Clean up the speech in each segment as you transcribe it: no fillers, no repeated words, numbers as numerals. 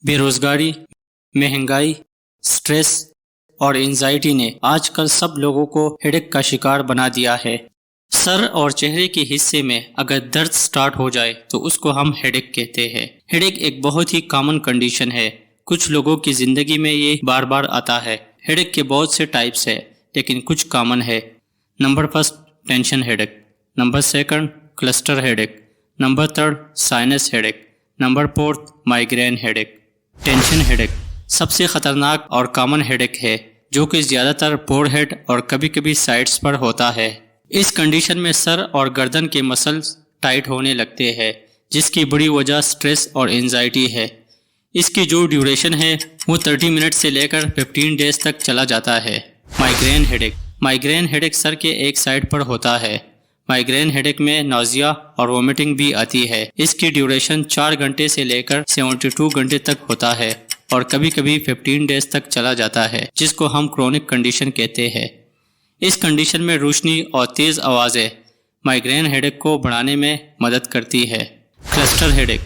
بے روزگاری، مہنگائی، سٹریس اور انزائٹی نے آج کل سب لوگوں کو ہیڈیک کا شکار بنا دیا ہے۔ سر اور چہرے کے حصے میں اگر درد سٹارٹ ہو جائے تو اس کو ہم ہیڈیک کہتے ہیں۔ ہیڈیک ایک بہت ہی کامن کنڈیشن ہے۔ کچھ لوگوں کی زندگی میں یہ بار بار آتا ہے۔ ہیڈیک کے بہت سے ٹائپس ہیں لیکن کچھ کامن ہے۔ Number first, tension headache. Number second, cluster headache. Number third, sinus headache. Number fourth, migraine headache. Tension headache سب سے خطرناک اور کامن ہیڈیک ہے جو کہ زیادہ تر فور ہیڈ اور کبھی کبھی سائڈز پر ہوتا ہے۔ اس کنڈیشن میں سر اور گردن کے مسلز ٹائٹ ہونے لگتے ہیں جس کی بڑی وجہ سٹریس اور انزائٹی ہے۔ اس کی جو ڈیوریشن ہے وہ 30 منٹ سے لے کر 15 ڈیز تک چلا جاتا ہے۔ Migraine headache. مائیگرین ہیڈیک سر کے ایک سائڈ پر ہوتا ہے۔ مائیگرین ہیڈیک میں نوزیا اور وومٹنگ بھی آتی ہے۔ اس کی ڈیوریشن 4 گھنٹے سے لے کر 72 گھنٹے تک ہوتا ہے اور کبھی کبھی 15 ڈیز تک چلا جاتا ہے جس کو ہم کرونک کنڈیشن کہتے ہیں۔ اس کنڈیشن میں روشنی اور تیز آوازیں مائیگرین ہیڈیک کو بڑھانے میں مدد کرتی ہے۔ کلسٹر ہیڈیک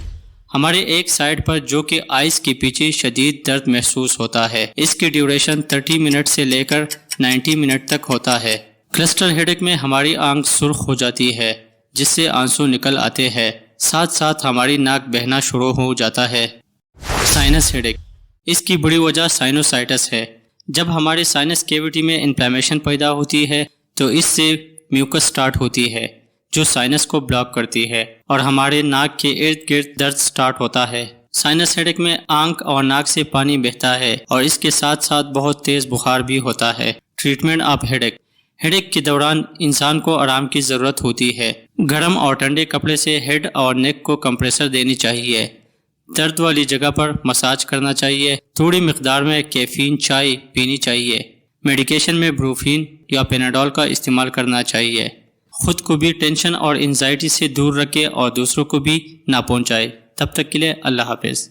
ہمارے ایک سائڈ پر جو کہ آئز کے پیچھے شدید درد محسوس ہوتا ہے۔ اس کی ڈیوریشن 30 منٹ سے لے کر 90 منٹ تک ہوتا ہے۔ کلسٹر ہیڈیک میں ہماری آنکھ سرخ ہو جاتی ہے جس سے آنسو نکل آتے ہیں، ساتھ ساتھ ہماری ناک بہنا شروع ہو جاتا ہے۔ سائنس ہیڈیک اس کی بڑی وجہ سائنوسائٹس ہے۔ جب ہمارے سائنس کیوٹی میں انفلیمیشن پیدا ہوتی ہے تو اس سے میوکس سٹارٹ ہوتی ہے جو سائنس کو بلاک کرتی ہے اور ہمارے ناک کے ارد گرد درد سٹارٹ ہوتا ہے۔ سائنس ہیڈیک میں آنکھ اور ناک سے پانی بہتا ہے اور اس کے ساتھ ساتھ بہت تیز بخار بھی ہوتا ہے۔ Treatment of headache. ہیڈیک کے دوران انسان کو آرام کی ضرورت ہوتی ہے۔ گرم اور ٹھنڈے کپڑے سے ہیڈ اور نیک کو کمپریسر دینی چاہیے۔ درد والی جگہ پر مساج کرنا چاہیے۔ تھوڑی مقدار میں کیفین چائے پینی چاہیے۔ میڈیکیشن میں بروفین یا پیناڈول کا استعمال کرنا چاہیے۔ خود کو بھی ٹینشن اور انزائٹی سے دور رکھے اور دوسروں کو بھی نہ پہنچائے۔ تب تک کے لیے اللہ حافظ۔